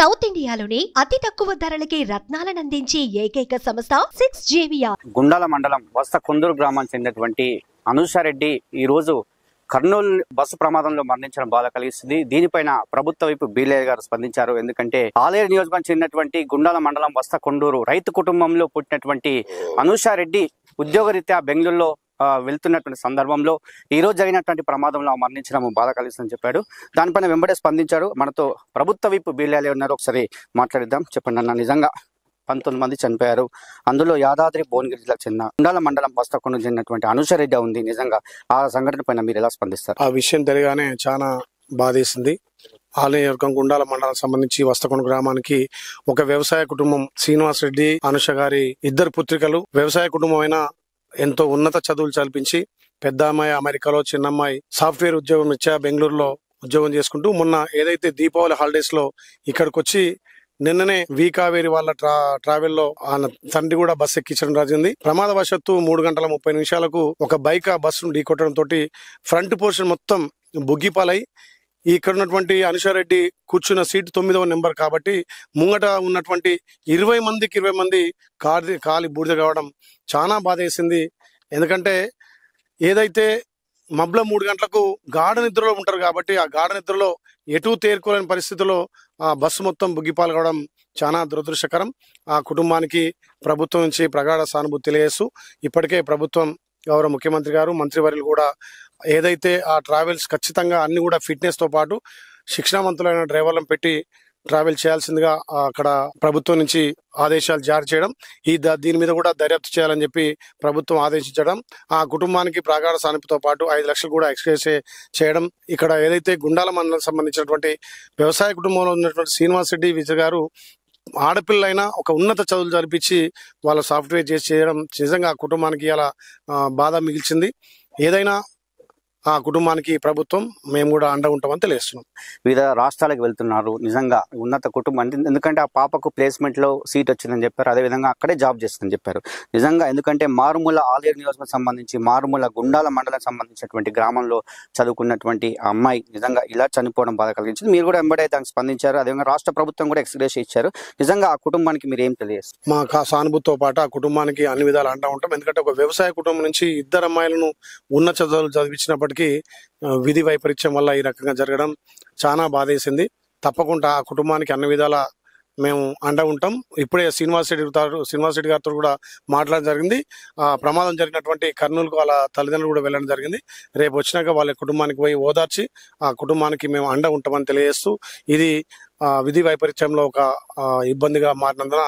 South ఇండియాలోనే అతి తక్కువ ధరలకి రత్నాలను అందించే ఏకైక సంస్థ 6JVR. గుండాల మండలం వస్త కొందూరు గ్రామానికి చెందినటువంటి అనూషారెడ్డి ఈ రోజు కర్నూలు బస్సు ప్రమాదంలో మరణించడం బాధ కలిగిస్తుంది. దీనిపైన ప్రభుత్వ వైపు బీలేరు గారు స్పందించారు. ఎందుకంటే ఆలేరు నియోజకవర్గం చెందినటువంటి గుండాల మండలం వస్త కొండూరు రైతు కుటుంబంలో పుట్టినటువంటి అనూషారెడ్డి ఉద్యోగరీత్యా బెంగళూరులో వెళ్తున్నటువంటి సందర్భంలో ఈ రోజు జరిగినటువంటి ప్రమాదంలో మరణించడం బాధ కలిగిస్తుందని చెప్పాడు. దానిపైన వెంబడే స్పందించాడు. మనతో ప్రభుత్వ వైపు బీలేరు ఉన్నారు. ఒకసారి మాట్లాడిద్దాం. చెప్పండి అన్న, నిజంగా 19 మంది చనిపోయారు. అందులో యాదాద్రి భువనగిరి జిల్లాకు చెందిన గుండాల మండలం వస్తకొండ చెందినటువంటి అనూషారెడ్డి ఉంది. నిజంగా ఆ సంఘటన పైన మీరు ఎలా స్పందిస్తారు? ఆ విషయం తెలియగానే చాలా బాధేసింది. ఆలయవర్గం గుండాల మండలం సంబంధించి వస్తకొండ గ్రామానికి ఒక వ్యవసాయ కుటుంబం శ్రీనివాస్ రెడ్డి అనుష గారి ఇద్దరు పుత్రికలు. వ్యవసాయ కుటుంబం అయినా ఎంతో ఉన్నత చదువులు చదివించి పెద్ద అమ్మాయి అమెరికాలో, చిన్న అమ్మాయి సాఫ్ట్వేర్ ఉద్యోగం ఇచ్చా బెంగళూరులో ఉద్యోగం చేసుకుంటూ మొన్న ఏదైతే దీపావళి హాలిడేస్ లో ఇక్కడికి వచ్చి నిన్ననే కావేరి వాళ్ళ ట్రావెల్ లో తండ్రి కూడా బస్సు ఎక్కించడం జరిగింది. ప్రమాదవశాత్తు 3 గంటల 30 నిమిషాలకు ఒక బైక్ ఆ బస్సును ఢీకొట్టడం తోటి ఫ్రంట్ పోర్షన్ మొత్తం బుగ్గిపాలై ఇక్కడ ఉన్నటువంటి అనుషారెడ్డి కూర్చున్న సీటు 9వ నెంబర్ కాబట్టి ముంగట ఉన్నటువంటి 20 మంది కాలి బూడిద కావడం చాలా బాధ వేసింది. ఎందుకంటే ఏదైతే మబ్బుల 3 గంటలకు గాఢ నిద్రలో ఉంటారు కాబట్టి ఆ గాఢ నిద్రలో ఎటు తేరుకోలేని పరిస్థితుల్లో ఆ బస్సు మొత్తం బుగ్గిపాలు కావడం చాలా దురదృష్టకరం. ఆ కుటుంబానికి ప్రభుత్వం నుంచి ప్రగాఢ సానుభూతి తెలియజేస్తూ ఇప్పటికే ప్రభుత్వం గౌరవ ముఖ్యమంత్రి గారు, మంత్రివర్యులు కూడా ఏదైతే ఆ ట్రావెల్స్ ఖచ్చితంగా అన్ని కూడా ఫిట్నెస్ తో పాటు శిక్షణావంతులైన డ్రైవర్లను పెట్టి ట్రావెల్ చేయాల్సిందిగా అక్కడ ప్రభుత్వం నుంచి ఆదేశాలు జారీ చేయడం, దీని మీద కూడా దర్యాప్తు చేయాలని చెప్పి ప్రభుత్వం ఆదేశించడం, ఆ కుటుంబానికి ప్రగాఢ సానుభూతితో పాటు 5 లక్షలు కూడా ఎక్స్గ్రేస్ చేయడం. ఇక్కడ ఏదైతే గుండాల మండలం సంబంధించినటువంటి వ్యవసాయ కుటుంబంలో ఉన్నటువంటి శ్రీనివాస్ రెడ్డి విజయ్ గారు ఆడపిల్లైనా ఒక ఉన్నత చదువులు జరిపించి వాళ్ళ సాఫ్ట్వేర్ చేసి చేయడం నిజంగా ఆ కుటుంబానికి ఇలా బాధ మిగిల్చింది. ఏదైనా ఆ కుటుంబానికి ప్రభుత్వం మేము కూడా అండ ఉంటామని తెలియజేస్తున్నాం. వివిధ రాష్ట్రాలకు వెళ్తున్నారు. నిజంగా ఉన్నత కుటుంబం, ఎందుకంటే ఆ పాపకు ప్లేస్మెంట్ లో సీట్ వచ్చిందని చెప్పారు. అదేవిధంగా అక్కడే జాబ్ చేస్తుందని చెప్పారు. నిజంగా ఎందుకంటే మారుమూల ఆలేరు నియోజకవర్గం సంబంధించి మారుమూల గుండాల మండలం సంబంధించినటువంటి గ్రామంలో చదువుకున్నటువంటి ఆ అమ్మాయి నిజంగా ఇలా చనిపోవడం బాధ కలిగించింది. మీరు కూడా వెంబడే దానికి స్పందించారు. అదేవిధంగా రాష్ట్ర ప్రభుత్వం కూడా ఎక్స్గ్రేస్ ఇచ్చారు. నిజంగా ఆ కుటుంబానికి మీరు ఏం తెలియజేస్తారు? మా సానుభూతితో పాటు ఆ కుటుంబానికి అన్ని విధాలు అంటా ఉంటాం. ఎందుకంటే ఒక వ్యవసాయ కుటుంబం నుంచి 2 అమ్మాయిలను ఉన్నత చదువులు చదివించినప్పటికీ విధి వైపరీత్యం వల్ల ఈ రకంగా జరగడం చాలా బాధేసింది. తప్పకుండా ఆ కుటుంబానికి అన్ని విధాల మేము అండ ఉంటాం. ఇప్పుడే శ్రీనివాస్ రెడ్డి గారితో కూడా మాట్లాడడం జరిగింది. ఆ ప్రమాదం జరిగినటువంటి కర్నూలుకు వాళ్ళ తల్లిదండ్రులు కూడా వెళ్ళడం జరిగింది. రేపు వచ్చినాక వాళ్ళ కుటుంబానికి పోయి ఓదార్చి ఆ కుటుంబానికి మేము అండ ఉంటామని తెలియజేస్తూ, ఇది విధి వైపరీత్యంలో ఒక ఇబ్బందిగా మారినందున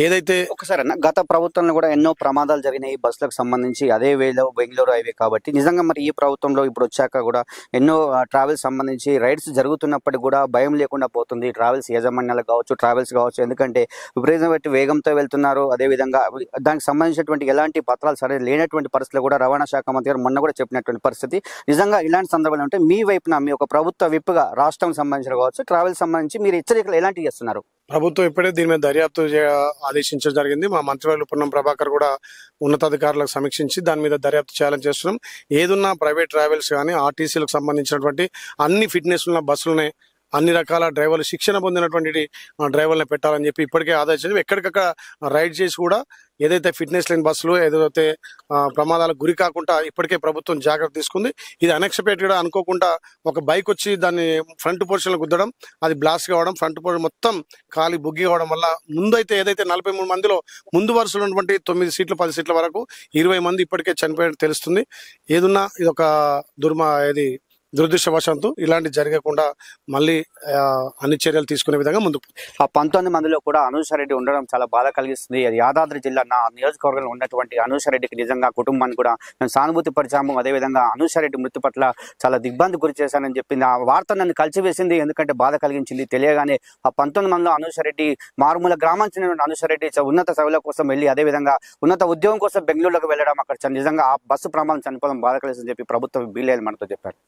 ఏదైతే ఒకసారి అన్న, గత ప్రభుత్వంలో కూడా ఎన్నో ప్రమాదాలు జరిగినాయి బస్సులకు సంబంధించి, అదే వేలో బెంగళూరు హైవే కాబట్టి నిజంగా మరి ఈ ప్రభుత్వంలో ఇప్పుడు వచ్చాక కూడా ఎన్నో ట్రావెల్స్ సంబంధించి రైడ్స్ జరుగుతున్నప్పటికీ కూడా భయం లేకుండా పోతుంది. ట్రావెల్స్ యాజమాన్యాలకు కావచ్చు, ట్రావెల్స్ కావచ్చు, ఎందుకంటే విపరీతమైన వేగంతో వెళ్తున్నారు. అదేవిధంగా దానికి సంబంధించినటువంటి ఎలాంటి పత్రాలు సరే లేనటువంటి పరిస్థితులు కూడా రవాణా శాఖ మంత్రి గారు మొన్న కూడా చెప్పినటువంటి పరిస్థితి. నిజంగా ఇలాంటి సందర్భాలు ఉంటే మీ వైపున మీ ఒక ప్రభుత్వ విప్పుగా రాష్ట్రం సంబంధించిన కావచ్చు, ట్రావెల్స్ సంబంధించి మీరు హెచ్చరికలు ఎలాంటివి చేస్తున్నారు? ప్రభుత్వం ఇప్పుడే దీని మీద దర్యాప్తు ఆదేశించడం జరిగింది. మా మంత్రివర్యులు పొన్నం ప్రభాకర్ కూడా ఉన్నతాధికారులకు సమీక్షించి దాని మీద దర్యాప్తు చేయాలని చేస్తున్నాం. ఏదున్నా ప్రైవేట్ ట్రావెల్స్ కానీ ఆర్టీసీలకు సంబంధించినటువంటి అన్ని ఫిట్నెస్ ఉన్న బస్సులనే అన్ని రకాల డ్రైవర్లు శిక్షణ పొందినటువంటి డ్రైవర్లను పెట్టాలని చెప్పి ఇప్పటికే ఆదేశించి ఎక్కడికక్కడ రైడ్ చేసి కూడా ఏదైతే ఫిట్నెస్ లేని బస్సులు ఏదైతే ప్రమాదాలకు గురి కాకుండా ఇప్పటికే ప్రభుత్వం జాగ్రత్త తీసుకుంది. ఇది అన్ఎక్స్పెక్టెడ్ గా అనుకోకుండా ఒక బైక్ వచ్చి దాన్ని ఫ్రంట్ పోర్షన్ లో గుద్దడం, అది బ్లాస్ట్ కావడం, ఫ్రంట్ పోర్షన్ మొత్తం కాలి బుగ్గి కావడం వల్ల ముందైతే ఏదైతే 43 మందిలో ముందు వరుసలో ఉన్నటువంటి 9 సీట్లు 10 సీట్ల వరకు 20 మంది ఇప్పటికే చనిపోయినట్టు తెలుస్తుంది. ఏదున్నా ఇది ఒక దురదృష్టవశాత్తు ఇలాంటి జరగకుండా మళ్ళీ అన్ని చర్యలు తీసుకునే విధంగా ముందుకు. ఆ 19 మందిలో కూడా అనూషారెడ్డి ఉండడం చాలా బాధ కలిగిస్తుంది. అది యాదాద్రి జిల్లా నా నియోజకవర్గంలో ఉన్నటువంటి అనూషారెడ్డికి నిజంగా కుటుంబాన్ని కూడా మేము సానుభూతి పరిచాము. అదేవిధంగా అనూషారెడ్డి మృతి పట్ల చాలా దిగ్భ్రాంతి గురి చేశానని చెప్పింది. ఆ వార్త నన్ను కలిసివేసింది. ఎందుకంటే బాధ కలిగించింది. తెలియగానే ఆ 19 మందిలో అనూషారెడ్డి మారుమూల గ్రామానికి చెందిన అనూషారెడ్డి ఉన్నత చదువుల కోసం వెళ్ళి అదేవిధంగా ఉన్నత ఉద్యోగం కోసం బెంగళూరులోకి వెళ్ళడం, అక్కడ నిజంగా ఆ బస్సు ప్రమాదం చనిపోవడం బాధ కలిగిందని చెప్పి ప్రభుత్వం బీలేరు మనతో చెప్పారు.